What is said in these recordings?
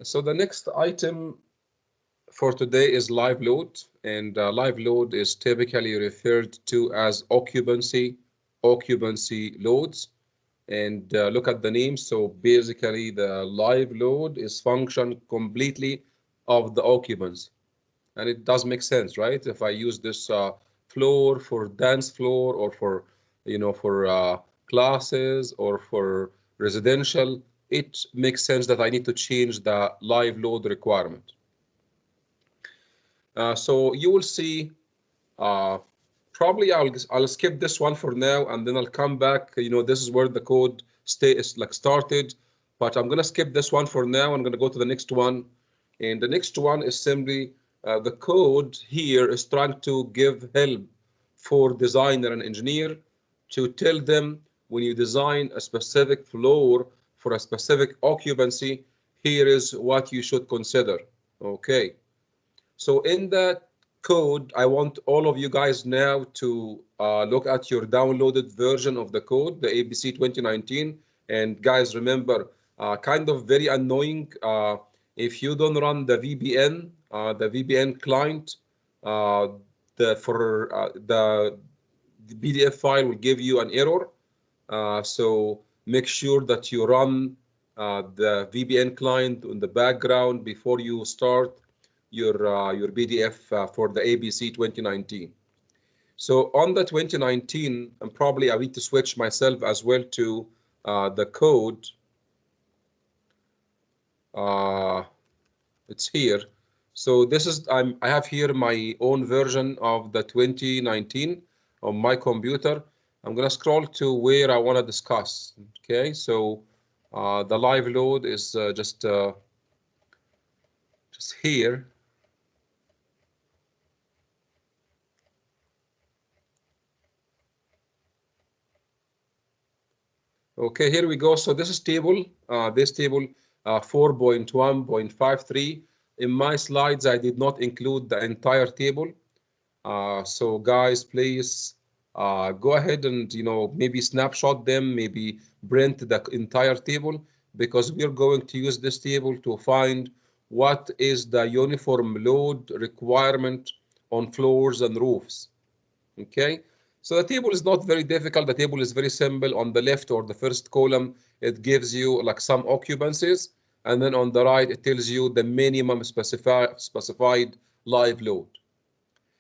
So the next item for today is live load, and live load is typically referred to as occupancy loads. And look at the name. So basically, the live load is function completely of the occupants, and it does make sense, right? If I use this floor for dance floor, or for for classes, or for residential, it makes sense that I need to change the live load requirement. So you will see, uh, probably I'll skip this one for now, and then I'll come back. This is where the code stay is like started, but I'm gonna skip this one for now. I'm gonna go to the next one, and the next one is simply the code here is trying to give help for designer and engineer to tell them, when you design a specific floor for a specific occupancy, here is what you should consider. Okay. So in that code, I want all of you guys now to look at your downloaded version of the code, the ABC 2019. And guys, remember, kind of very annoying, if you don't run the VPN client, uh, the PDF file will give you an error. So make sure that you run the VPN client in the background before you start your PDF for the ABC 2019. So on the 2019, and probably I need to switch myself as well to the code. Uh, it's here. So this is I have here my own version of the 2019 on my computer. I'm gonna scroll to where I want to discuss. Okay, so the live load is just here. Okay, here we go. So this is this table 4.1.53. In my slides, I did not include the entire table. So guys, please go ahead and maybe snapshot them, maybe print the entire table, because we are going to use this table to find what is the uniform load requirement on floors and roofs. Okay, so the table is not very difficult. The table is very simple. On the left, or the first column, it gives you like some occupancies, and then on the right, it tells you the minimum specified live load.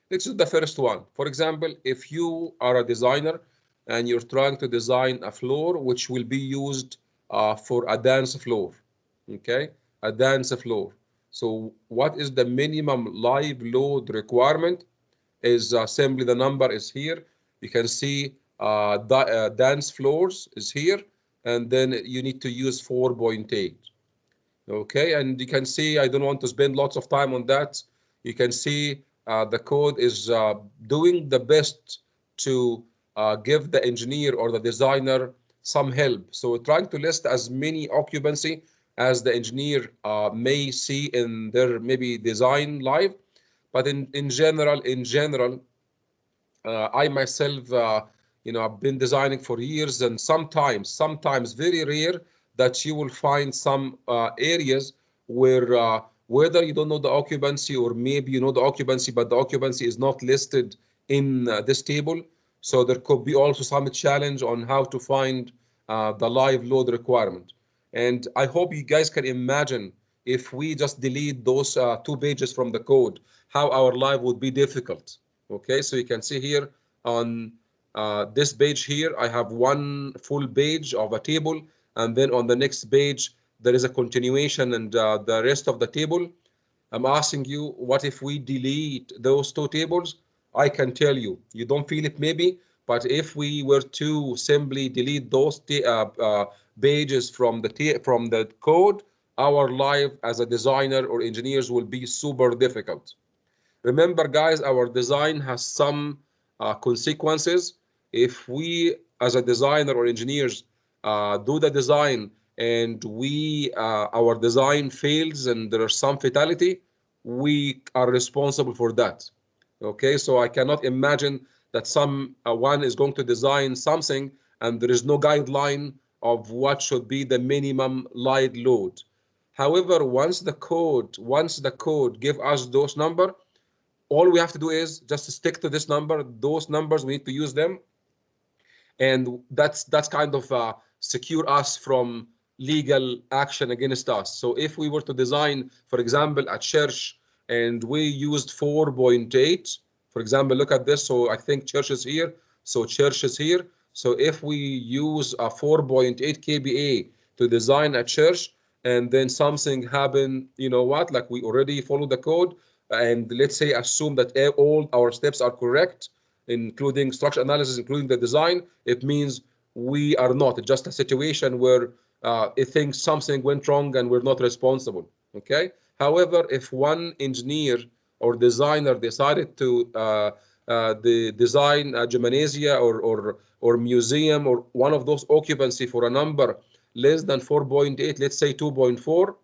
This is the first one. For example, if you are a designer and you're trying to design a floor which will be used for a dance floor, okay, a dance floor. So what is the minimum live load requirement? Is simply the number is here. You can see dance floors is here, and then you need to use 4.8. Okay, and you can see, I don't want to spend lots of time on that. You can see the code is doing the best to give the engineer or the designer some help. So we're trying to list as many occupancy as the engineer may see in their maybe design live. But in general, I myself, I've been designing for years, and sometimes very rare that you will find some areas where whether you don't know the occupancy, or maybe you know the occupancy, but the occupancy is not listed in this table. So there could be also some challenge on how to find the live load requirement. And I hope you guys can imagine, if we just delete those 2 pages from the code, how our life would be difficult. Okay, so you can see here on this page here, I have one full page of a table, and then on the next page, there is a continuation and the rest of the table. I'm asking you, what if we delete those 2 tables? I can tell you, you don't feel it maybe, but if we were to simply delete those pages from the code, our life as a designer or engineers will be super difficult. Remember, guys, our design has some consequences. If we, as a designer or engineers, do the design, and our design fails and there is some fatality, we are responsible for that. Okay, so I cannot imagine that one is going to design something and there is no guideline of what should be the minimum light load. However, once the code give us those number, all we have to do is just stick to this number. Those numbers, we need to use them, and that's kind of secure us from legal action against us. So if we were to design, for example, a church, and we used 4.8, for example, look at this. So I think church is here. So church is here. So if we use a 4.8 kBA to design a church, and then something happen, you know what, like we already follow the code, and let's say assume that all our steps are correct, including structure analysis, including the design, it means we are not. It's just a situation where it thinks something went wrong and we're not responsible. Okay. However, if one engineer or designer decided to the design a gymnasia or museum or one of those occupancy for a number less than 4.8, let's say 2.4,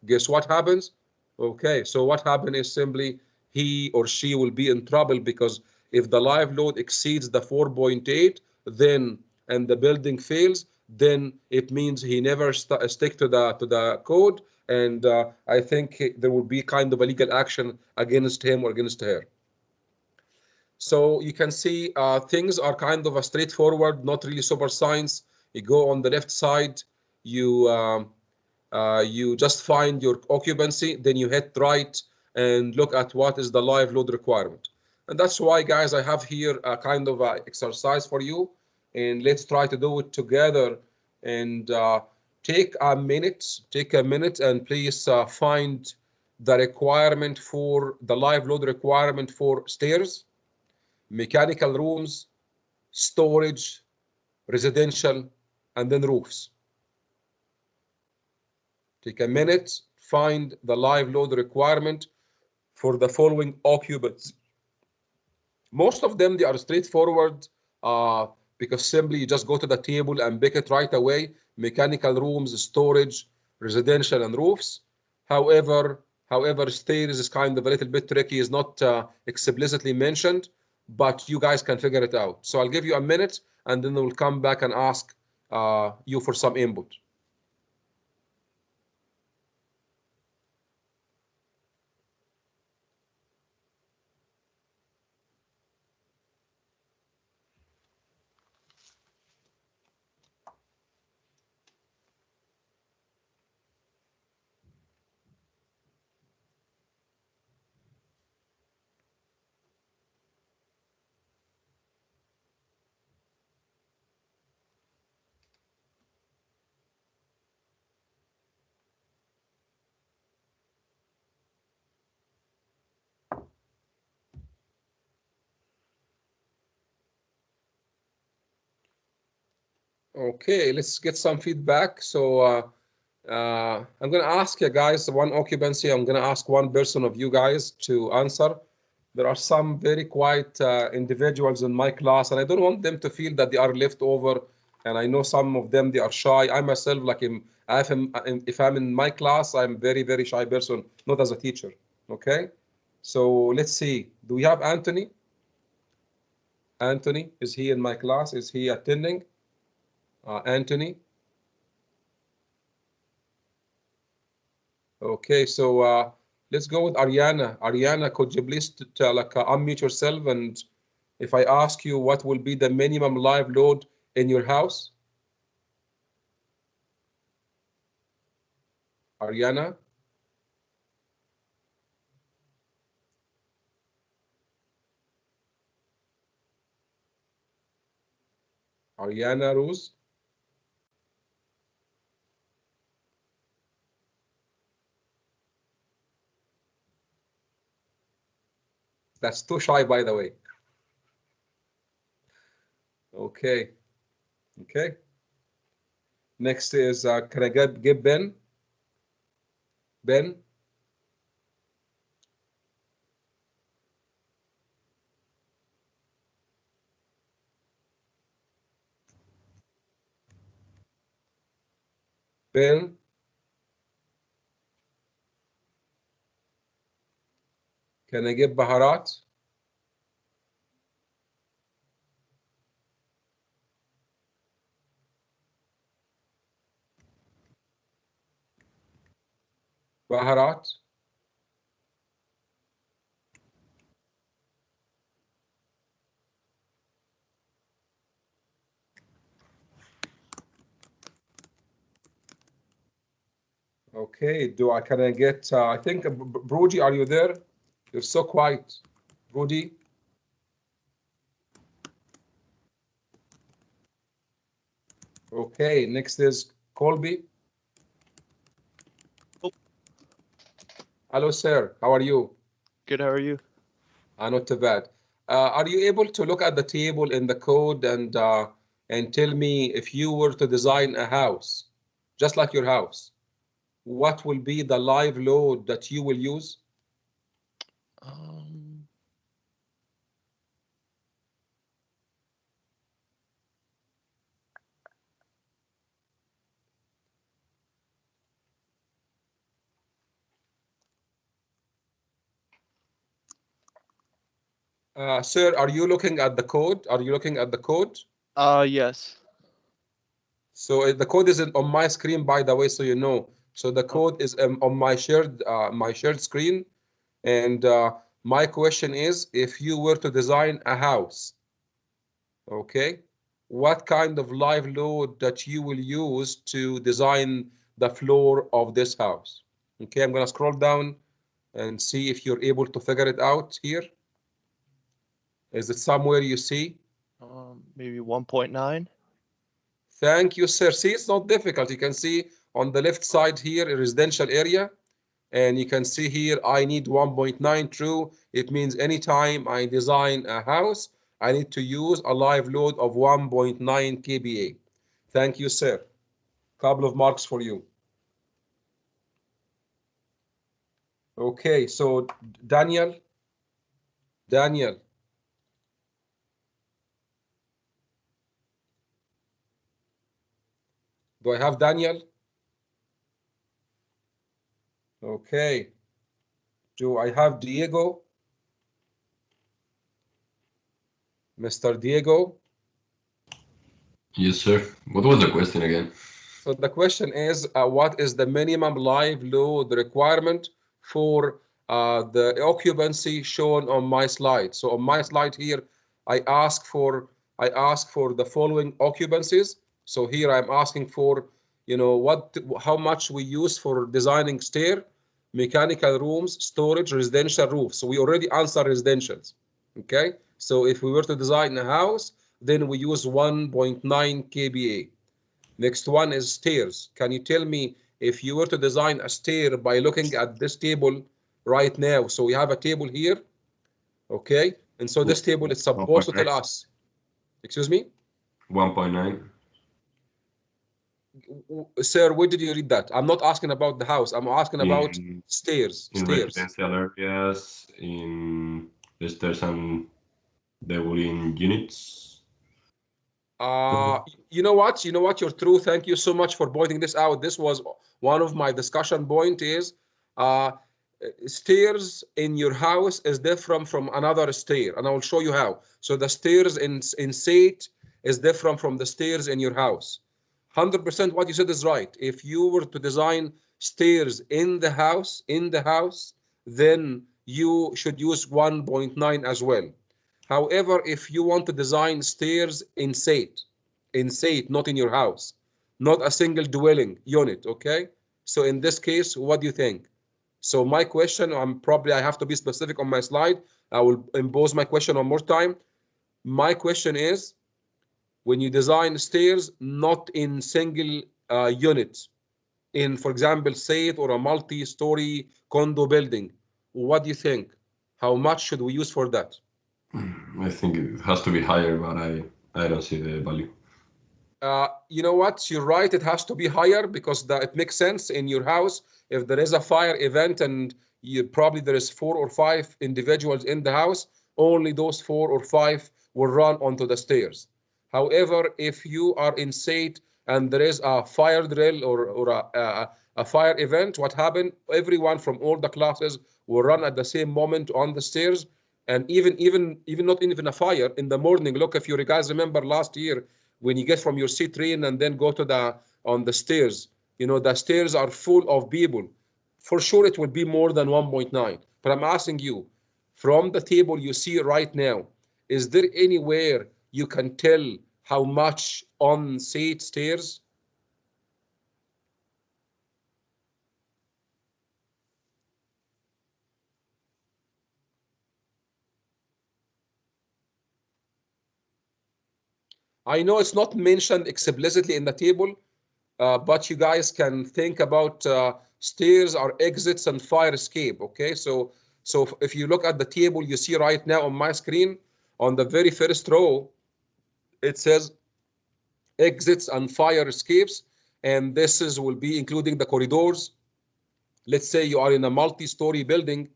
guess what happens? Okay, so what happened is simply he or she will be in trouble, because if the live load exceeds the 4.8, then and the building fails, then it means he never stick to the code, and I think there will be kind of a legal action against him or against her. So you can see things are kind of a straightforward, not really super science. You go on the left side, you just find your occupancy, then you hit right and look at what is the live load requirement. And that's why, guys, I have here a kind of a exercise for you, and let's try to do it together. And take a minute, and please find the requirement for the live load requirement for stairs, mechanical rooms, storage, residential, and then roofs. Take a minute, find the live load requirement for the following occupants. Most of them, they are straightforward uh, because simply you just go to the table and pick it right away. Mechanical rooms, storage, residential, and roofs. However, stairs is kind of a little bit tricky, is not explicitly mentioned, but you guys can figure it out. So I'll give you a minute, and then we'll come back and ask you for some input. Okay, let's get some feedback. So I'm going to ask you guys one occupancy. I'm going to ask one person of you guys to answer. There are some very quiet individuals in my class, and I don't want them to feel that they are left over. And I know some of them, they are shy. I myself, like if I'm in my class, I'm very, very shy person, not as a teacher. Okay, so let's see. Do we have Anthony? Anthony, is he in my class? Is he attending? Anthony? Okay, so let's go with Ariana. Ariana, could you please unmute yourself, and if I ask you what will be the minimum live load in your house? Ariana? Ariana Rose? That's too shy, by the way. Okay, okay. Next is, can I get Ben? Ben? Ben? Can I get Baharat? Baharat? Okay, can I get, I think, Brody, are you there? You're so quiet. Brody? Okay, next is Colby. Oh, Hello, sir. How are you? good. How are you? Not too bad. Are you able to look at the table in the code and tell me if you were to design a house, just like your house, what will be the live load that you will use? Um, Sir, are you looking at the code? Are you looking at the code? yes. So the code is on my screen, by the way, so you know. So the Okay. code is on my shared screen, and my question is, if you were to design a house, okay, what kind of live load that you will use to design the floor of this house? Okay, I'm gonna scroll down and see if you're able to figure it out here. Is it somewhere you see? Maybe 1.9. Thank you, sir. See, it's not difficult. You can see on the left side here, a residential area, and you can see here, I need 1.9 true. It means anytime I design a house, I need to use a live load of 1.9 kVA. Thank you, sir. Couple of marks for you. Okay, so Daniel, Daniel, do I have Daniel? Okay. Do I have Diego? Mr. Diego? Yes, sir. What was the question again? So the question is, what is the minimum live load requirement for the occupancy shown on my slide? So on my slide here, I ask for the following occupancies. So here I'm asking for, how much we use for designing stair, mechanical rooms, storage, residential roof. So we already answer residentials. Okay. So if we were to design a house, then we use 1.9 kVA. Next one is stairs. Can you tell me if you were to design a stair by looking at this table right now? So we have a table here, okay? And so this table is supposed to 1.9. tell us, excuse me? 1.9 Sir, where did you read that? I'm not asking about the house. I'm asking about in stairs, in stairs. residential areas, in stairs and dwelling units. Uh, you know what? You know what? You're true. Thank you so much for pointing this out. This was one of my discussion point is uh, stairs in your house is different from another stair, and I will show you how. So the stairs in Sate is different from the stairs in your house. 100% what you said is right. If you were to design stairs in the house, then you should use 1.9 as well. However, if you want to design stairs in Sate, not in your house, not a single dwelling unit, okay? So in this case, what do you think? So my question, I have to be specific on my slide. I will impose my question one more time. My question is, when you design stairs, not in single units, in, for example, Sate or a multi-story condo building, what do you think? How much should we use for that? I think it has to be higher, but I don't see the value. You know what? You're right. It has to be higher because it makes sense in your house. If there is a fire event and probably there is 4 or 5 individuals in the house, only those 4 or 5 will run onto the stairs. However, if you are in Sate and there is a fire drill or a fire event, what happened? Everyone from all the classes will run at the same moment on the stairs. And even not even a fire in the morning. Look, if you guys remember last year, when you get from your C train and then go to the on the stairs, the stairs are full of people. For sure, it will be more than 1.9. But I'm asking you, from the table you see right now, is there anywhere you can tell how much on, say, stairs? I know it's not mentioned explicitly in the table, but you guys can think about stairs or exits and fire escape, okay? So if you look at the table you see right now on my screen, on the very first row, it says exits and fire escapes, and this is will be including the corridors. Let's say you are in a multi-story building,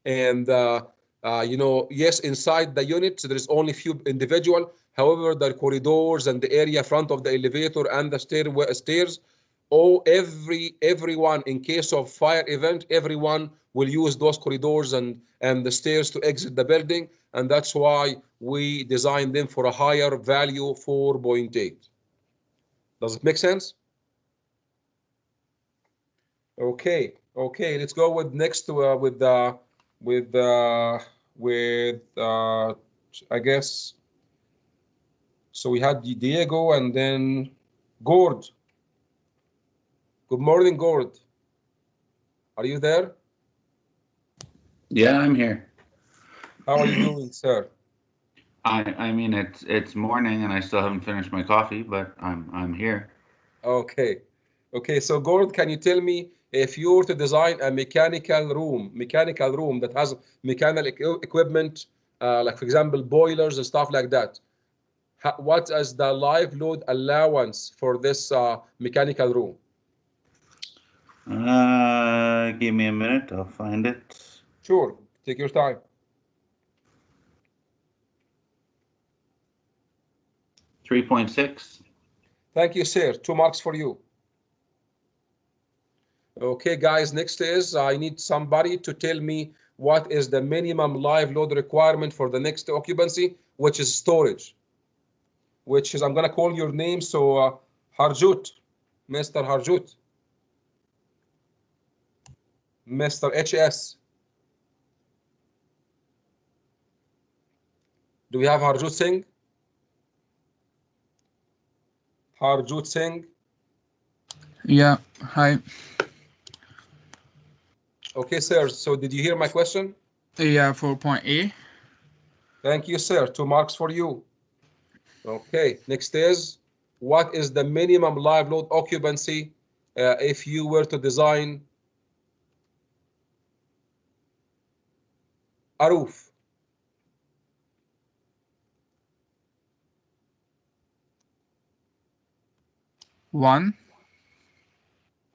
and you know, yes, inside the unit there is only few individual. However, the corridors and the area front of the elevator and the stairs, everyone, in case of fire event, everyone will use those corridors and the stairs to exit the building, and that's why we designed them for a higher value, 4.8. Does it make sense? Okay, okay. Let's go with next with I guess. So we had Diego and then Gord. Good morning, Gord. Are you there? Yeah, I'm here. How are you doing, sir? I mean it's morning and I still haven't finished my coffee, but I'm here. Okay. Okay, so Gord, can you tell me if you were to design a mechanical room that has mechanical equipment, like for example boilers and stuff like that, what is the live load allowance for this mechanical room? Give me a minute, I'll find it. Sure, take your time. 3.6. Thank you, sir. 2 marks for you. Okay, guys, next is I need somebody to tell me what is the minimum live load requirement for the next occupancy, which is storage, which is, I'm going to call your name. So Harjut, Mr. Harjut, Mr. HS. Do we have Harjut Singh? Harjut Singh. Yeah, hi. Okay, sir. So did you hear my question? Yeah, 4.8. Thank you, sir. 2 marks for you. Okay, next is, what is the minimum live load occupancy if you were to design a roof? One.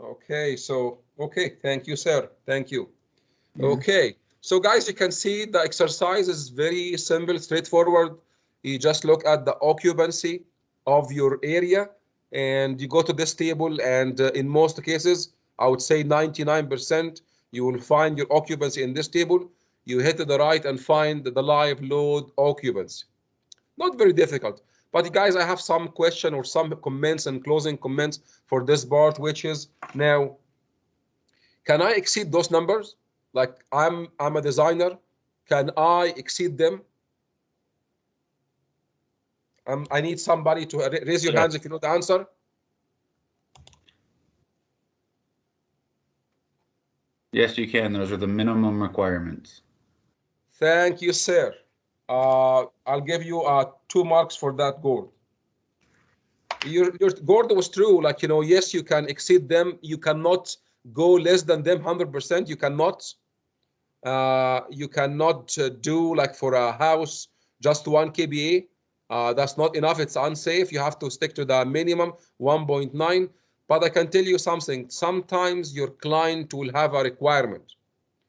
Okay, so, okay, thank you, sir. Thank you. Okay, so guys, you can see the exercise is very simple, straightforward. You just look at the occupancy of your area and you go to this table, and in most cases, I would say 99%, you will find your occupancy in this table. You hit to the right and find the live load occupancy. Not very difficult. But guys, I have some question or some comments and closing comments for this part, which is now, can I exceed those numbers? Like I'm a designer. Can I exceed them? I need somebody to raise your hands if you know the answer. Yes, you can. Those are the minimum requirements. Thank you, sir. I'll give you 2 marks for that, Gord. Your Gord was true. Like, you know, yes, you can exceed them. You cannot go less than them 100%. You cannot. You cannot do like for a house just 1 kVA. That's not enough. It's unsafe. You have to stick to the minimum 1.9. But I can tell you something. Sometimes your client will have a requirement.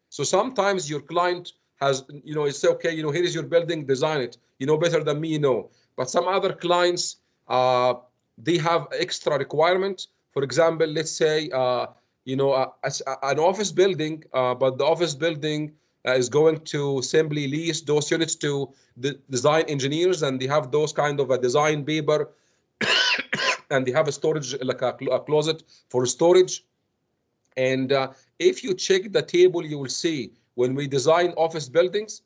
So sometimes your client has, you know, it's okay, you know, here is your building, design it. You know better than me, you know. But some other clients, they have extra requirements. For example, let's say, you know, an office building, but the office building is going to simply lease those units to the design engineers, and they have those kind of a design paper, and they have a storage, like a closet for storage. And if you check the table, you will see when we design office buildings,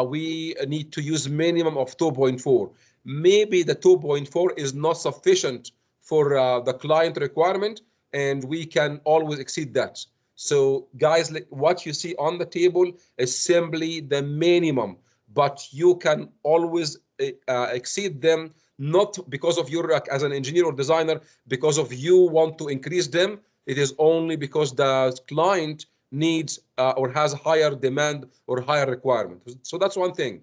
we need to use minimum of 2.4. Maybe the 2.4 is not sufficient for the client requirement, and we can always exceed that. So guys, what you see on the table is simply the minimum, but you can always exceed them, not because of your, as an engineer or designer, because of you want to increase them. It is only because the client needs or has higher demand or higher requirement. So that's one thing.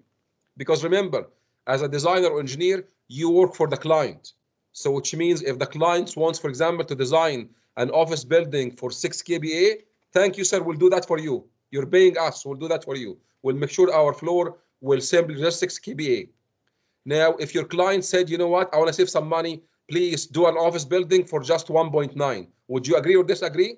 Because remember, as a designer or engineer, you work for the client. So which means if the client wants, for example, to design an office building for 6 kVA, thank you, sir, we'll do that for you. You're paying us, we'll do that for you. We'll make sure our floor will simply just 6 kVA. Now, if your client said, you know what, I want to save some money, please do an office building for just 1.9. Would you agree or disagree?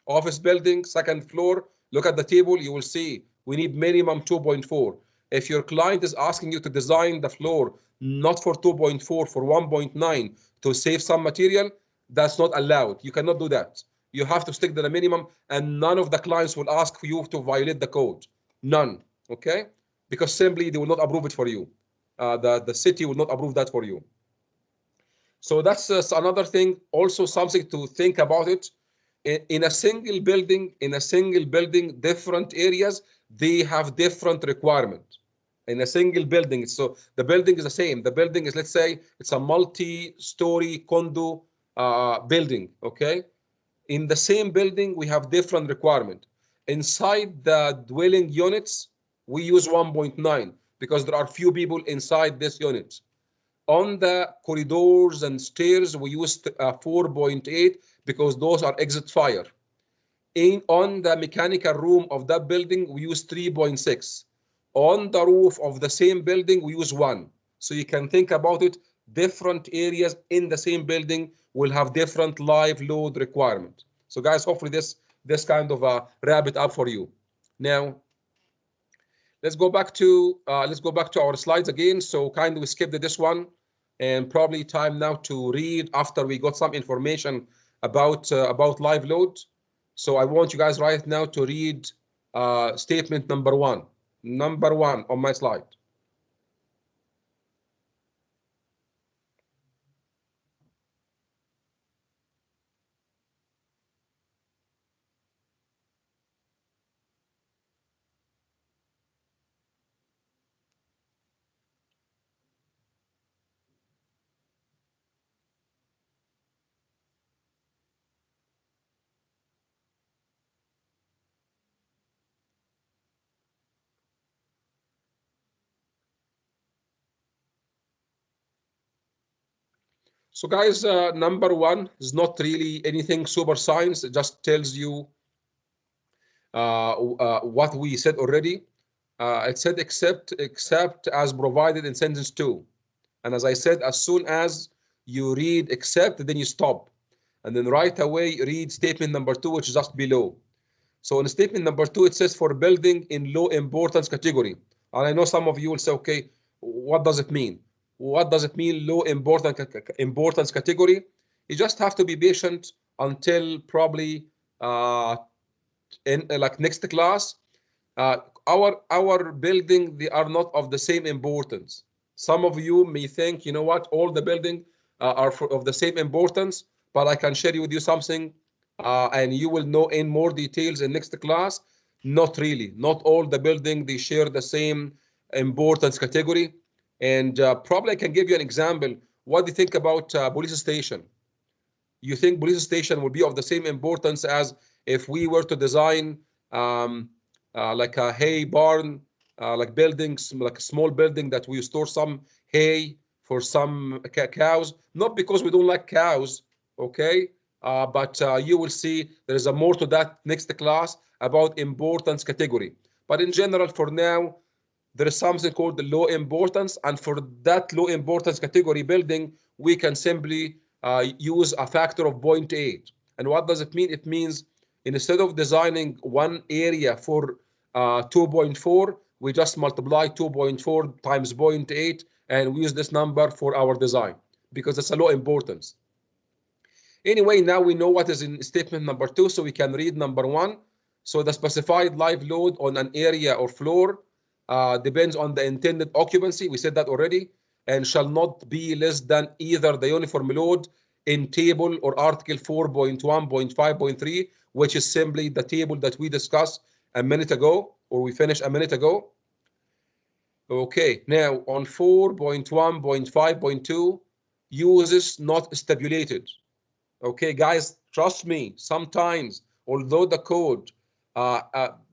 Office building, second floor, look at the table, you will see we need minimum 2.4. If your client is asking you to design the floor not for 2.4, for 1.9 to save some material, that's not allowed. You cannot do that. You have to stick to the minimum, and none of the clients will ask you to violate the code. None, okay? Because simply they will not approve it for you. The city will not approve that for you. So that's another thing, also something to think about it. In a single building, different areas, they have different requirements. In a single building, so the building is the same. The building is, let's say, it's a multi-story condo building, okay? In the same building, we have different requirement. Inside the dwelling units, we use 1.9 because there are few people inside this unit. On the corridors and stairs, we use 4.8 because those are exit fire. On the mechanical room of that building, we use 3.6. On the roof of the same building, we use 1. So you can think about it, different areas in the same building will have different live load requirement. So guys, hopefully this kind of wrap it up for you. Now, let's go back to our slides again. So kindly we skipped this one, and probably time now to read after we got some information about live load. So I want you guys right now to read statement number one on my slide. So guys, number one is not really anything super science. It just tells you what we said already. It said except as provided in sentence 2. And as I said, as soon as you read except, then you stop. And then right away read statement number 2, which is just below. So in statement number 2, it says for building in low importance category. And I know some of you will say, okay, what does it mean? What does it mean, low importance category? You just have to be patient until probably in like next class. Our building, they are not of the same importance. Some of you may think, you know what, all the building are of the same importance, but I can share with you something, and you will know in more details in next class. Not really. Not all the building, they share the same importance category. And probably I can give you an example. What do you think about police station? You think police station will be of the same importance as if we were to design like a hay barn, like buildings, like a small building that we store some hay for some cows? Not because we don't like cows, okay? But you will see there is a more to that next class about importance category. But in general, for now, there is something called the low importance, and for that low importance category building, we can simply use a factor of 0.8. And what does it mean? It means instead of designing one area for 2.4, we just multiply 2.4 times 0.8, and we use this number for our design because it's a low importance. Anyway, now we know what is in statement number 2, so we can read number 1. So the specified live load on an area or floor depends on the intended occupancy. We said that already, and shall not be less than either the uniform load in table or article 4.1.5.3, which is simply the table that we discussed a minute ago, or we finished a minute ago. Okay, now on 4.1.5.2, uses not stipulated. Okay, guys, trust me, sometimes, although the code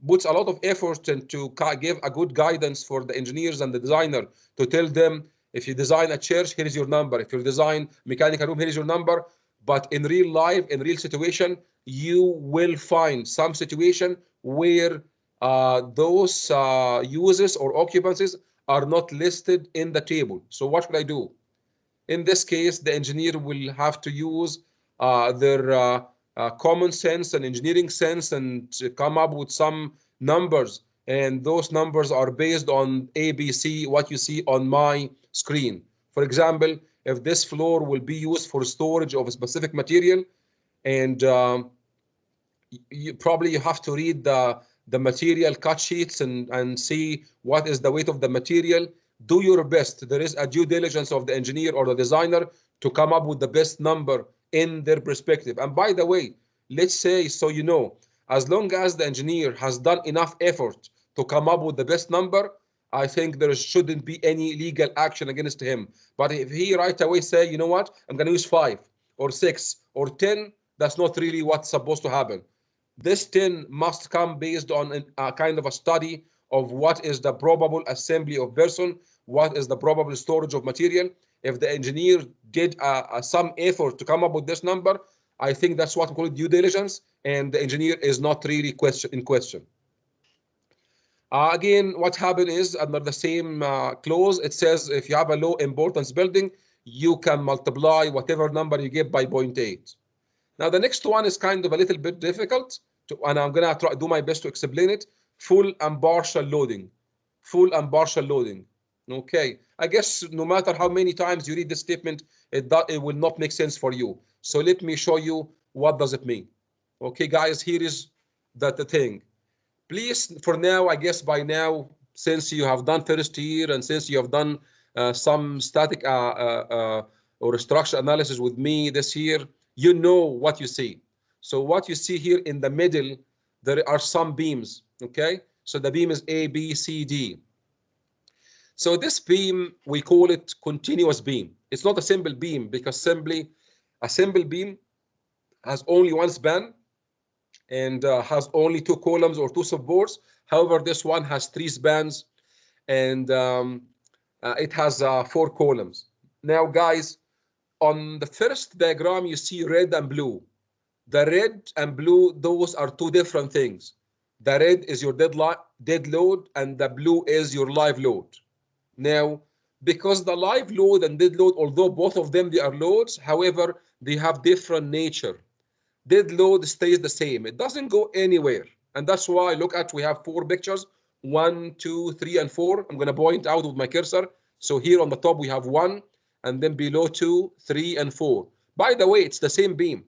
puts a lot of effort into give a good guidance for the engineers and the designer to tell them, if you design a church, here is your number. If you design mechanical room, here is your number. But in real life, in real situation, you will find some situation where those uses or occupancies are not listed in the table. So what should I do? In this case, the engineer will have to use their common sense and engineering sense and come up with some numbers. And those numbers are based on ABC, what you see on my screen. For example, if this floor will be used for storage of a specific material, and you have to read the material cut sheets and see what is the weight of the material. Do your best. There is a due diligence of the engineer or the designer to come up with the best number in their perspective. And by the way, let's say, so you know, as long as the engineer has done enough effort to come up with the best number, I think there shouldn't be any legal action against him. But if he right away say, you know what, I'm going to use 5 or 6 or 10, that's not really what's supposed to happen. This 10 must come based on a kind of a study of what is the probable assembly of person, what is the probable storage of material. If the engineer did some effort to come up with this number, I think that's what we call due diligence, and the engineer is not really in question. Again, what happened is, under the same clause, it says if you have a low importance building, you can multiply whatever number you give by 0.8. Now, the next one is kind of a little bit difficult, and I'm going to do my best to explain it. Full and partial loading. Full and partial loading. Okay, I guess no matter how many times you read this statement, it will not make sense for you. So let me show you what does it mean. Okay, guys, here is the thing. Please, for now, I guess by now, since you have done first year and since you have done some static or structure analysis with me this year, you know what you see. So what you see here in the middle, there are some beams, okay? So the beam is A, B, C, D. So this beam, we call it continuous beam. It's not a simple beam, because simply a simple beam has only one span and has only 2 columns or 2 supports. However, this one has 3 spans and it has 4 columns. Now, guys, on the first diagram, you see red and blue. The red and blue, those are 2 different things. The red is your dead load and the blue is your live load. Now, because the live load and dead load, although both of them, they are loads, however, they have different nature. Dead load stays the same. It doesn't go anywhere. And that's why, look at, we have 4 pictures, 1, 2, 3, and 4. I'm going to point out with my cursor. So here on the top, we have 1, and then below 2, 3, and 4. By the way, it's the same beam,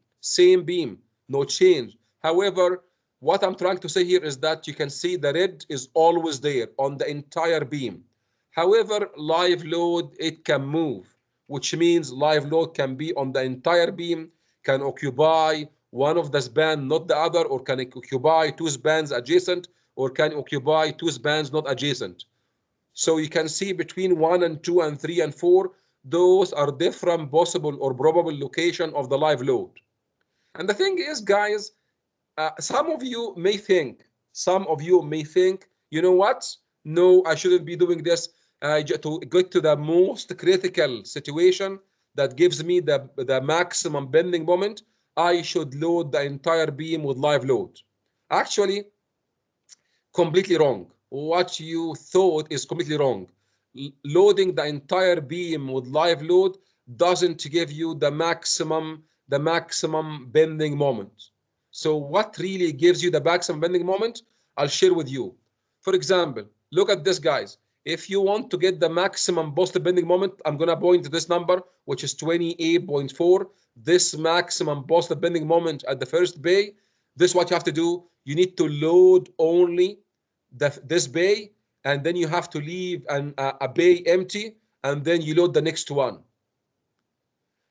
no change. However, what I'm trying to say here is that you can see the red is always there on the entire beam. However, live load, it can move, which means live load can be on the entire beam, can occupy one of the span, not the other, or can occupy 2 spans adjacent, or can occupy 2 spans not adjacent. So you can see between 1 and 2 and 3 and 4, those are different possible or probable location of the live load. And the thing is, guys, some of you may think, you know what? No, I shouldn't be doing this. To get to the most critical situation that gives me the maximum bending moment, I should load the entire beam with live load. Actually, completely wrong. What you thought is completely wrong. Loading the entire beam with live load doesn't give you the maximum bending moment. So what really gives you the maximum bending moment, I'll share with you. For example, look at this, guys. If you want to get the maximum positive bending moment, I'm going to point to this number, which is 28.4. This maximum positive bending moment at the first bay, this is what you have to do. You need to load only this bay, and then you have to leave a bay empty, and then you load the next one.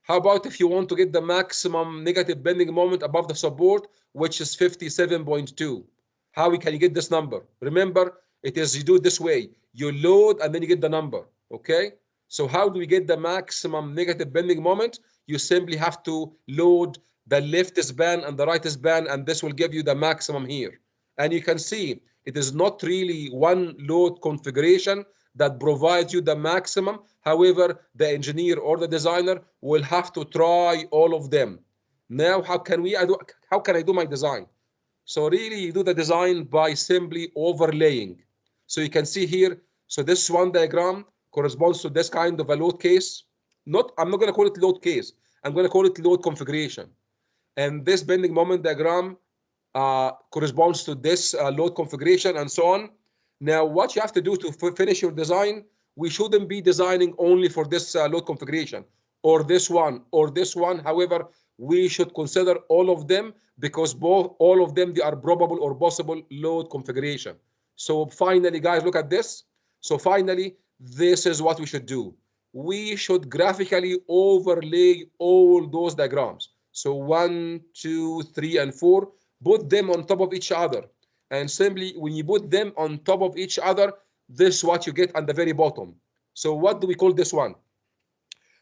How about if you want to get the maximum negative bending moment above the support, which is 57.2? How can you get this number? Remember, it is you do it this way. You load and then you get the number, okay? So how do we get the maximum negative bending moment? You simply have to load the left span and the right span, and this will give you the maximum here. And you can see it is not really one load configuration that provides you the maximum. However, the engineer or the designer will have to try all of them. Now, how can I do my design? So really, you do the design by simply overlaying. So you can see here, so this one diagram corresponds to this kind of a load case. I'm not going to call it load case. I'm going to call it load configuration. And this bending moment diagram corresponds to this load configuration and so on. Now, what you have to do to finish your design, we shouldn't be designing only for this load configuration or this one or this one. However, we should consider all of them because all of them, they are probable or possible load configuration. So finally, guys, look at this. So finally, this is what we should do. We should graphically overlay all those diagrams. So 1, 2, 3, and 4, put them on top of each other. And simply, when you put them on top of each other, this is what you get at the very bottom. So what do we call this one?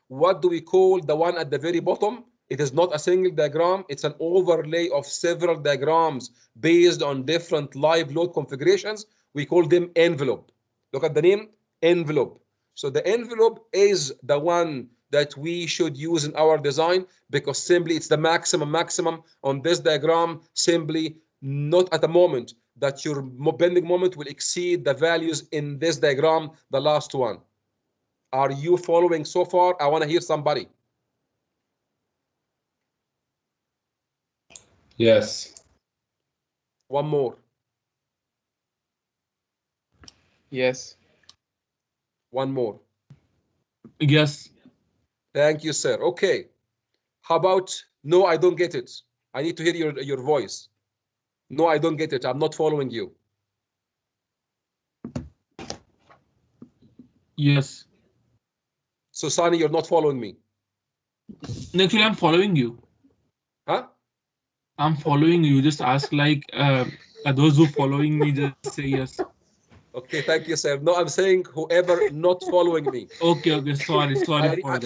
What do we call the one at the very bottom? It is not a single diagram. It's an overlay of several diagrams based on different live load configurations. We call them envelope. Look at the name, envelope. So the envelope is the one that we should use in our design because simply it's the maximum on this diagram, simply not at the moment that your bending moment will exceed the values in this diagram, the last one. Are you following so far? I want to hear somebody. Yes. One more. Yes. One more. Yes. Thank you, sir. Okay. How about no, I don't get it. I need to hear your voice. No, I don't get it. I'm not following you. Yes. So, Sani, you're not following me. Actually, I'm following you. Huh? I'm following you. Just ask like those who following me, just say yes. Okay, thank you, sir. No, I'm saying whoever not following me. Okay. Sorry for that.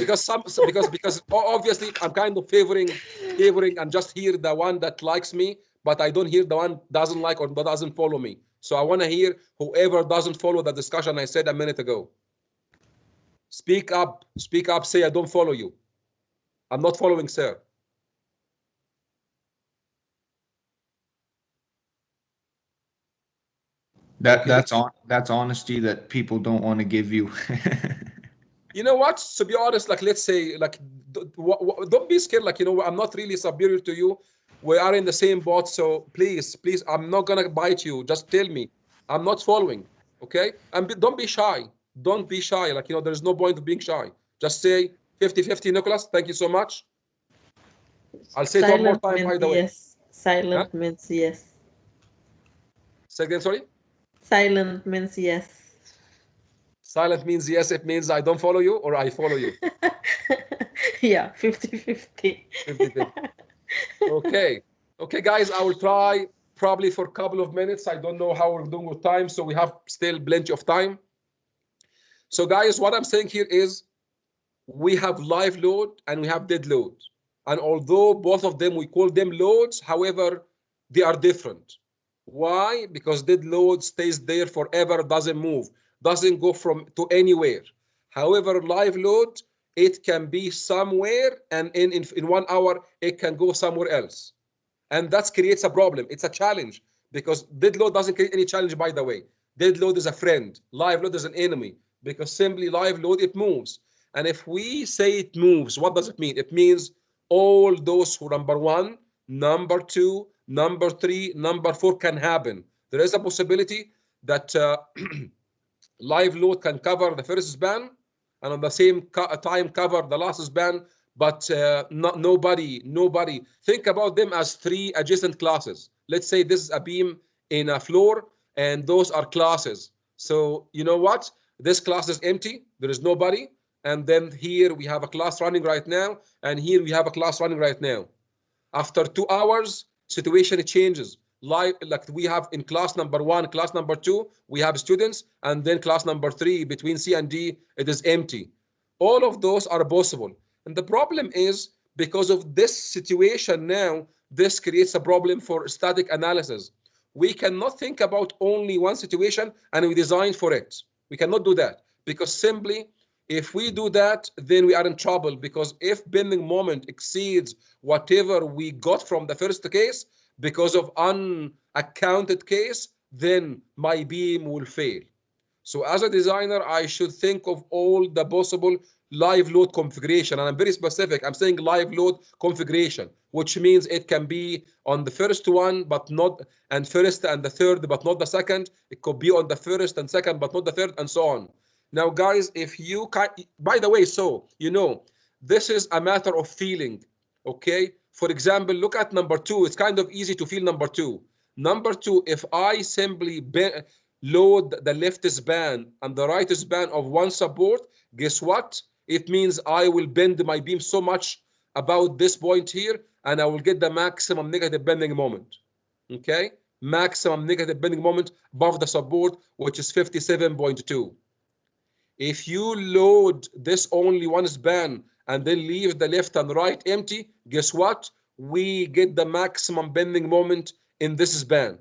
Because obviously I'm kind of favoring and just hear the one that likes me, but I don't hear the one doesn't like or doesn't follow me. So I want to hear whoever doesn't follow the discussion I said a minute ago. Speak up, say I don't follow you. I'm not following, sir. That's honesty that people don't want to give you. You know what? To be honest, like let's say, like don't be scared. Like, you know, I'm not really superior to you. We are in the same boat. So please, I'm not gonna bite you. Just tell me. I'm not following. Okay? And don't be shy. Don't be shy. Like, you know, there's no point of being shy. Just say 50-50, Nicholas. Thank you so much. I'll say it one more time, by the way. Yes. Silent means yes. Say again, sorry? Silent means yes. Silent means yes. It means I don't follow you or I follow you. Yeah, 50-50. 50-50. Okay. Okay, guys, I will try probably for a couple of minutes. I don't know how we're doing with time, so we have still plenty of time. So, guys, what I'm saying here is we have live load and we have dead load. And although both of them, we call them loads, however, they are different. Why? Because dead load stays there forever, doesn't move, doesn't go to anywhere. However, live load, it can be somewhere, and in 1 hour, it can go somewhere else. And that creates a problem. It's a challenge because dead load doesn't create any challenge, by the way. Dead load is a friend. Live load is an enemy because simply live load, it moves. And if we say it moves, what does it mean? It means all those who number 1, number 2, number 3, number 4 can happen. There is a possibility that live load can cover the first span and on the same time cover the last span, but nobody. Think about them as three adjacent classes. Let's say this is a beam in a floor and those are classes. So you know what? This class is empty. There is nobody. And then here we have a class running right now. And here we have a class running right now. After 2 hours, situation changes. Like we have in class number 1, class number 2, we have students, and then class number 3 between C and D, it is empty. All of those are possible. And the problem is because of this situation now, this creates a problem for static analysis. We cannot think about only one situation and we design for it. We cannot do that because simply if we do that, then we are in trouble because if bending moment exceeds whatever we got from the first case because of unaccounted case, then my beam will fail. So as a designer, I should think of all the possible live load configuration. And I'm very specific. I'm saying live load configuration, which means it can be on the first one, but not, and first and the third, but not the second. It could be on the first and second, but not the third, and so on. Now, guys, if you can, by the way, so, you know, this is a matter of feeling, okay? For example, look at number 2. It's kind of easy to feel number 2. Number 2, if I simply load the left span and the right span of one support, guess what? It means I will bend my beam so much about this point here, and I will get the maximum negative bending moment, okay? Maximum negative bending moment above the support, which is 57.2. If you load this only one span and then leave the left and right empty, guess what? We get the maximum bending moment in this span,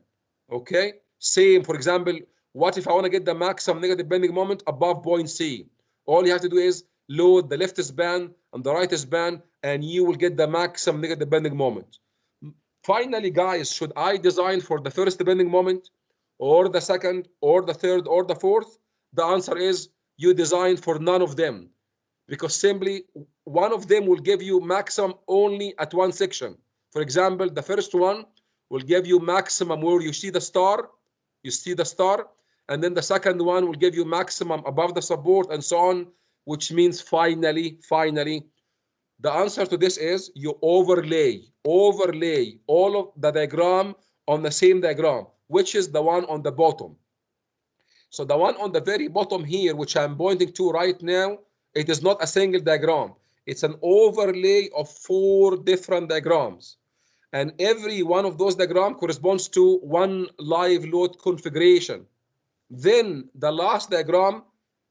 okay? Same, for example, what if I want to get the maximum negative bending moment above point C? All you have to do is load the left span and the right span, and you will get the maximum negative bending moment. Finally, guys, should I design for the first bending moment or the second or the third or the fourth? The answer is you design for none of them, because simply one of them will give you maximum only at one section. For example, the first one will give you maximum where you see the star, and then the second one will give you maximum above the support and so on, which means finally, the answer to this is you overlay all of the diagram on the same diagram, which is the one on the bottom. So the one on the very bottom here, which I'm pointing to right now, it is not a single diagram. It's an overlay of 4 different diagrams. And every one of those diagrams corresponds to one live load configuration. Then the last diagram,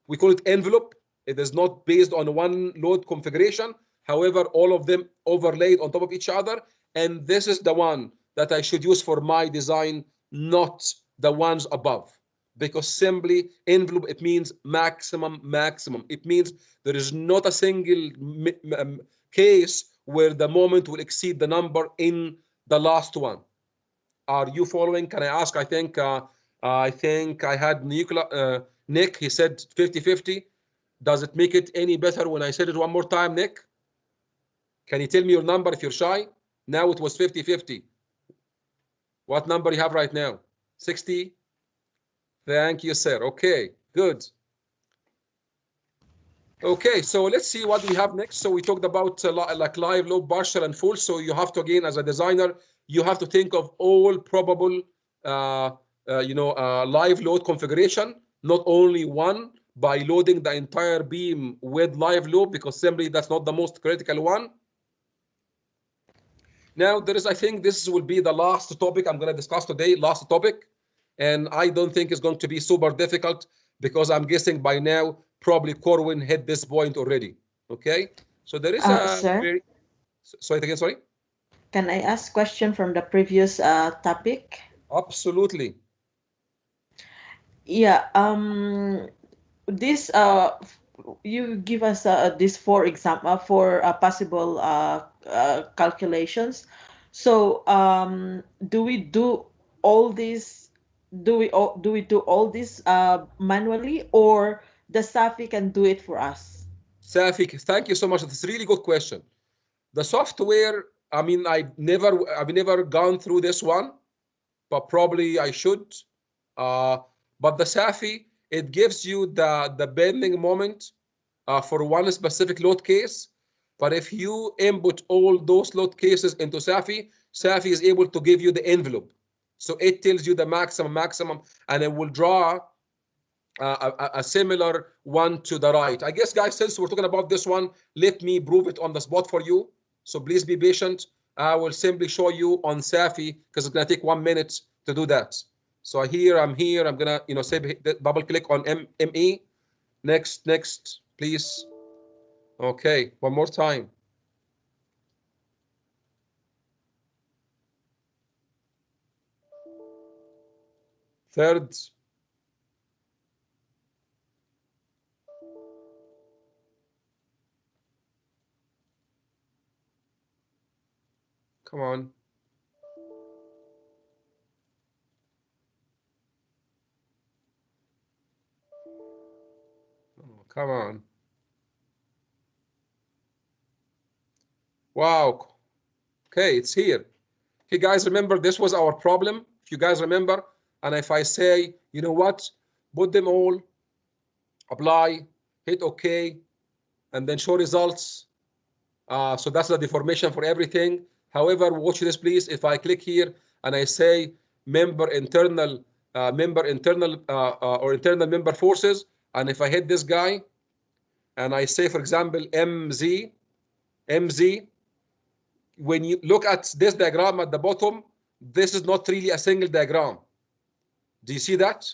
we call it envelope. It is not based on one load configuration. However, all of them overlaid on top of each other. And this is the one that I should use for my design, not the ones above. Because simply envelope, it means maximum. It means there is not a single case where the moment will exceed the number in the last one. Are you following? Can I ask? I think I had Nick, he said 50-50. Does it make it any better when I said it one more time, Nick? Can you tell me your number if you're shy? Now it was 50-50. What number you have right now? 60? Thank you, sir. Okay, good. Okay, so let's see what we have next. So we talked about like live load, partial, and full. So you have to, again, as a designer, you have to think of all probable, live load configuration, not only one, by loading the entire beam with live load, because simply that's not the most critical one. Now, there is, I think this will be the last topic I'm going to discuss today, last topic. And I don't think it's going to be super difficult because I'm guessing by now, probably Corwin hit this point already. Okay, so there is sir? Sorry? Can I ask question from the previous topic? Absolutely. Yeah, this you give us this for possible calculations. So do we do all this? Do we do all this manually, or the Safi can do it for us? Safi, thank you so much. That's a really good question. The software, I mean, I've never gone through this one, but probably I should. But the Safi, it gives you the bending moment for one specific load case. But if you input all those load cases into SAFI, SAFI is able to give you the envelope. So it tells you the maximum, and it will draw a similar one to the right. I guess, guys, since we're talking about this one, let me prove it on the spot for you. So please be patient. I will simply show you on SAFI because it's going to take 1 minute to do that. So I'm here. I'm going to, say double click on ME. Next, please. Okay, one more time. Third. Come on. Oh, come on. Wow. Okay, it's here. Okay, guys, remember this was our problem. If you guys remember, and if I say, you know what, put them all, apply, hit OK, and then show results. So that's the deformation for everything. However, watch this, please. If I click here and I say member internal member forces, and if I hit this guy, and I say, for example, MZ, when you look at this diagram at the bottom, this is not really a single diagram. Do you see that?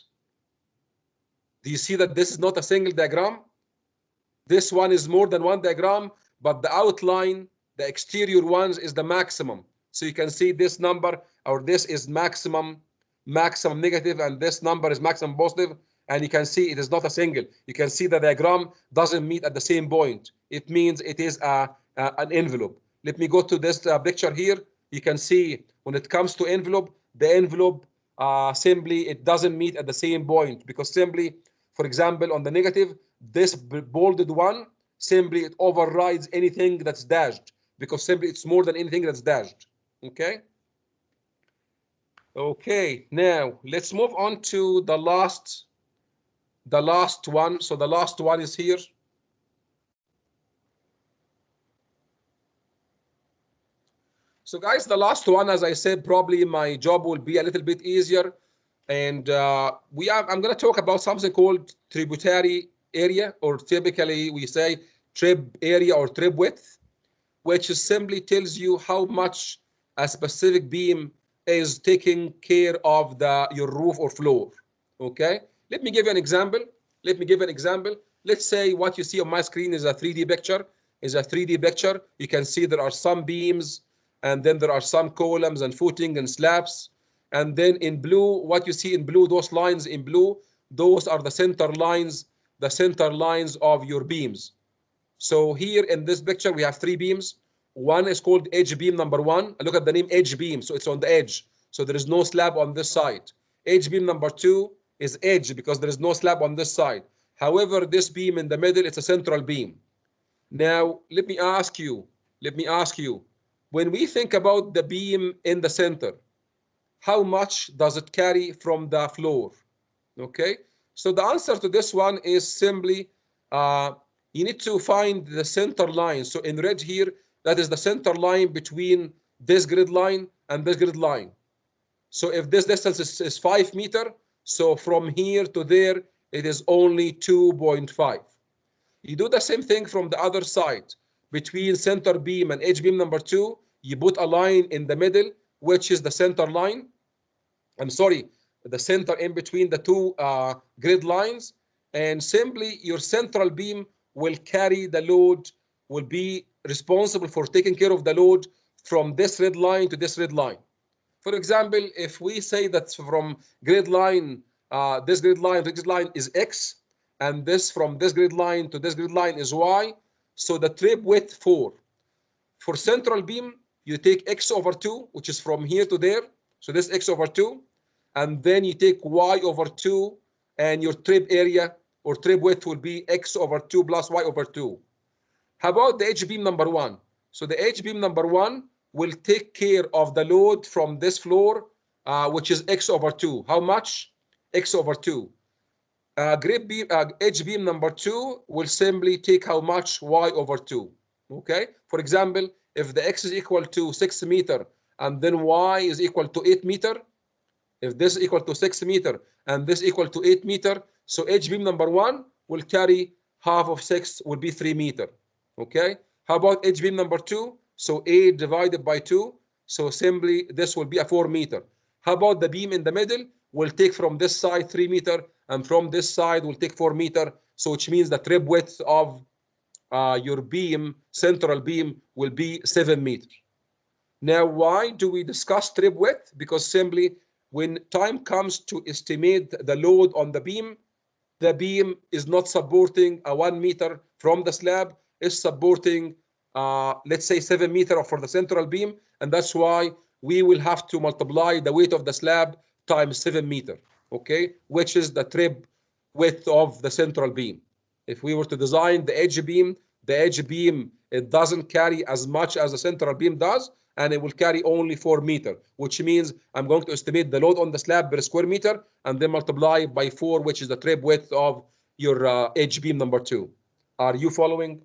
Do you see that this is not a single diagram? This one is more than one diagram, but the outline, the exterior ones, is the maximum. So you can see this number, or this is maximum negative, and this number is maximum positive, and you can see it is not a single. You can see the diagram doesn't meet at the same point. It means it is an envelope. Let me go to this picture here. You can see when it comes to envelope, the envelope simply it doesn't meet at the same point, because simply, for example, on the negative, this bolded one, simply it overrides anything that's dashed, because simply it's more than anything that's dashed. Okay. Okay, now let's move on to the last one. So the last one is here. So guys, the last one, as I said, probably my job will be a little bit easier. And I'm going to talk about something called tributary area, or typically we say trib area or trib width, which is simply tells you how much a specific beam is taking care of your roof or floor. Okay, let me give you an example. Let's say what you see on my screen is a 3D picture. You can see there are some beams, and then there are some columns and footing and slabs. And then in blue, what you see in blue, those lines in blue, those are the center lines of your beams. So here in this picture, we have 3 beams. One is called edge beam number 1. Look at the name edge beam. So it's on the edge. So there is no slab on this side. Edge beam number 2 is edge because there is no slab on this side. However, this beam in the middle, it's a central beam. Now, let me ask you, when we think about the beam in the center, how much does it carry from the floor? Okay, so the answer to this one is simply, you need to find the center line. So in red here, that is the center line between this grid line and this grid line. So if this distance is 5 meters, so from here to there, it is only 2.5. You do the same thing from the other side. Between center beam and edge beam number 2, you put a line in the middle, which is the center line. I'm sorry, the center in between the 2 grid lines. And simply your central beam will carry the load, will be responsible for taking care of the load from this red line to this red line. For example, if we say that from grid line, this grid line is X, and this from this grid line to this grid line is Y, so the trib width 4. For central beam, you take X over 2, which is from here to there, so this X over 2, and then you take Y over 2, and your trib area or trib width will be X over 2 plus Y over 2. How about the edge beam number 1? So the edge beam number 1 will take care of the load from this floor, which is X over 2. How much? X over 2. Grip beam, edge beam number 2 will simply take how much? Y over 2. Okay? For example, if the X is equal to 6 meter and then Y is equal to 8 meter, if this is equal to 6 meter and this equal to 8 meter, so edge beam number 1 will carry half of 6 will be 3 meter. Okay? How about edge beam number 2? So 8 divided by 2. So simply this will be a 4 meter. How about the beam in the middle? We'll take from this side 3 meter and from this side we'll take 4 meter. So which means the trip width of your beam, central beam, will be 7 meters. Now, why do we discuss trip width? Because simply when time comes to estimate the load on the beam is not supporting a 1 meter from the slab, is supporting let's say 7 meter for the central beam, and that's why we will have to multiply the weight of the slab times 7 meter, okay, which is the trip width of the central beam. If we were to design the edge beam, it doesn't carry as much as the central beam does, and it will carry only 4 meter, which means I'm going to estimate the load on the slab per square meter and then multiply by 4, which is the trip width of your edge beam number 2. Are you following?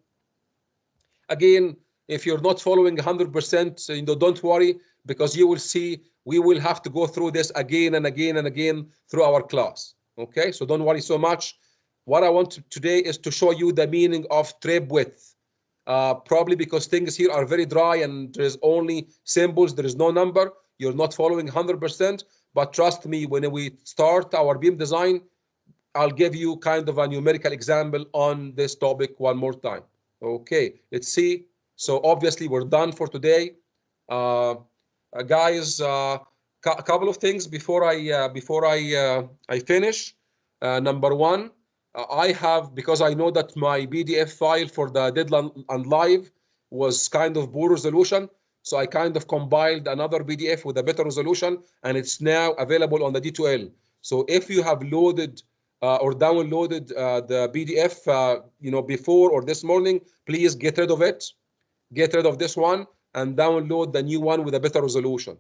Again, if you're not following 100%, don't worry, because you will see we will have to go through this again and again and again through our class. Okay, so don't worry so much. What I want today is to show you the meaning of trip width. Probably because things here are very dry and there's only symbols, there is no number. You're not following 100%, but trust me, when we start our beam design, I'll give you kind of a numerical example on this topic one more time. Okay, let's see. So obviously we're done for today. Guys, a couple of things before I finish. Number one, I have, because I know that my PDF file for the deadline and live was kind of poor resolution, so I kind of compiled another PDF with a better resolution, and it's now available on the D2L. So if you have loaded or downloaded the PDF, before or this morning, please get rid of it. Get rid of this one and download the new one with a better resolution.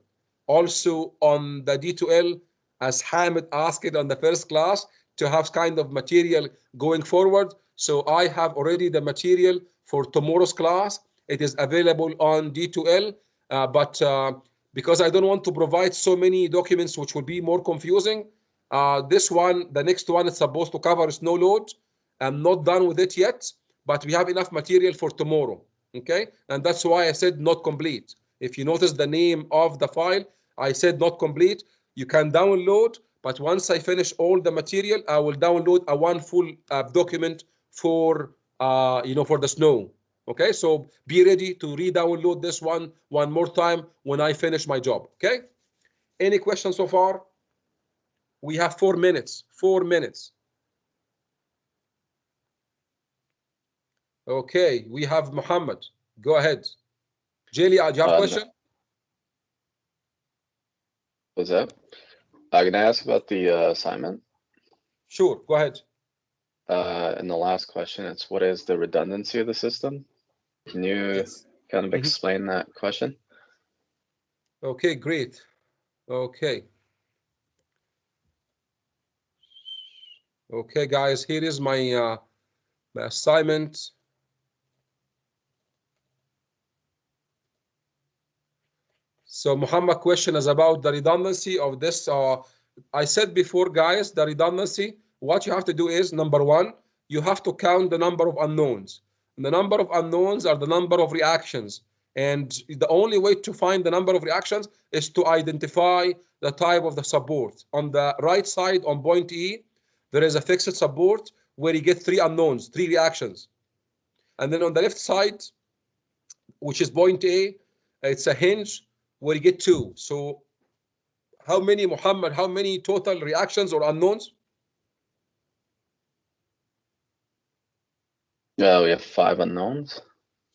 Also on the D2L, as Hamid asked on the first class, to have kind of material going forward. So I have already the material for tomorrow's class. It is available on D2L, but because I don't want to provide so many documents which will be more confusing, this one, the next one, is supposed to cover snow load. I'm not done with it yet, but we have enough material for tomorrow, okay? And that's why I said not complete. If you notice the name of the file, I said not complete. You can download, but once I finish all the material, I will download a one full document for, for the snow. Okay, so be ready to re-download this one more time when I finish my job. Okay, any questions so far? We have 4 minutes. 4 minutes. Okay, we have Muhammad. Go ahead. Jayli, do you have a question? What's that? Can I ask about the assignment? Sure, go ahead. In the last question, it's what is the redundancy of the system? Can you kind of explain that question? Okay, great. Okay. Okay, guys, here is my, my assignment. So Muhammad question is about the redundancy of this. I said before, guys, the redundancy, what you have to do is, number one, you have to count the number of unknowns. And the number of unknowns are the number of reactions. And the only way to find the number of reactions is to identify the type of the support. On the right side, on point E, there is a fixed support where you get 3 unknowns, 3 reactions. And then on the left side, which is point A, it's a hinge where you get 2. So how many, Muhammad, how many total reactions or unknowns? Yeah, we have 5 unknowns.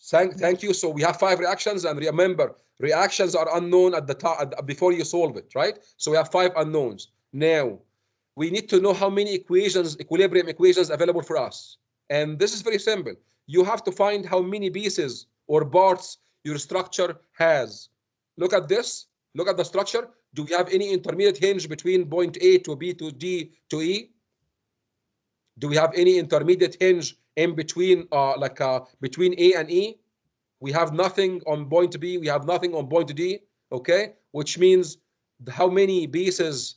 Thank you. So we have 5 reactions, and remember, reactions are unknown at the top before you solve it, right? So we have 5 unknowns. Now, we need to know how many equations, equilibrium equations available for us. And this is very simple. You have to find how many pieces or parts your structure has. Look at this. Look at the structure. Do we have any intermediate hinge between point A to B to D to E? Do we have any intermediate hinge in between, between A and E? We have nothing on point B. We have nothing on point D. Okay, which means how many bases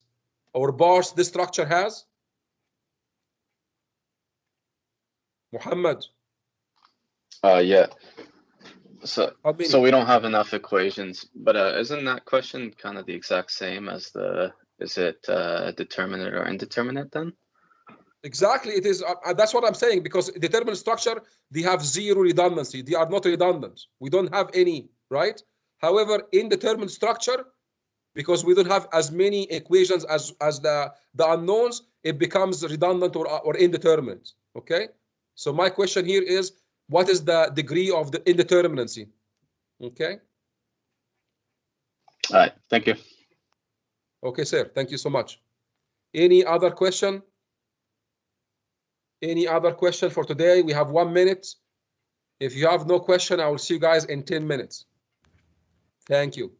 or bars this structure has? Muhammad. Yeah. So How many? so we don't have enough equations, but isn't that question kind of the exact same as the, is it determinate or indeterminate then? Exactly, it is. That's what I'm saying, because determinate structure, they have zero redundancy. They are not redundant. We don't have any, right? However, indeterminate structure, because we don't have as many equations as the unknowns, it becomes redundant or indeterminate. Okay. So my question here is, what is the degree of the indeterminacy? Okay. All right. Thank you. Okay, sir. Thank you so much. Any other question? Any other question for today? We have 1 minute. If you have no question, I will see you guys in 10 minutes. Thank you.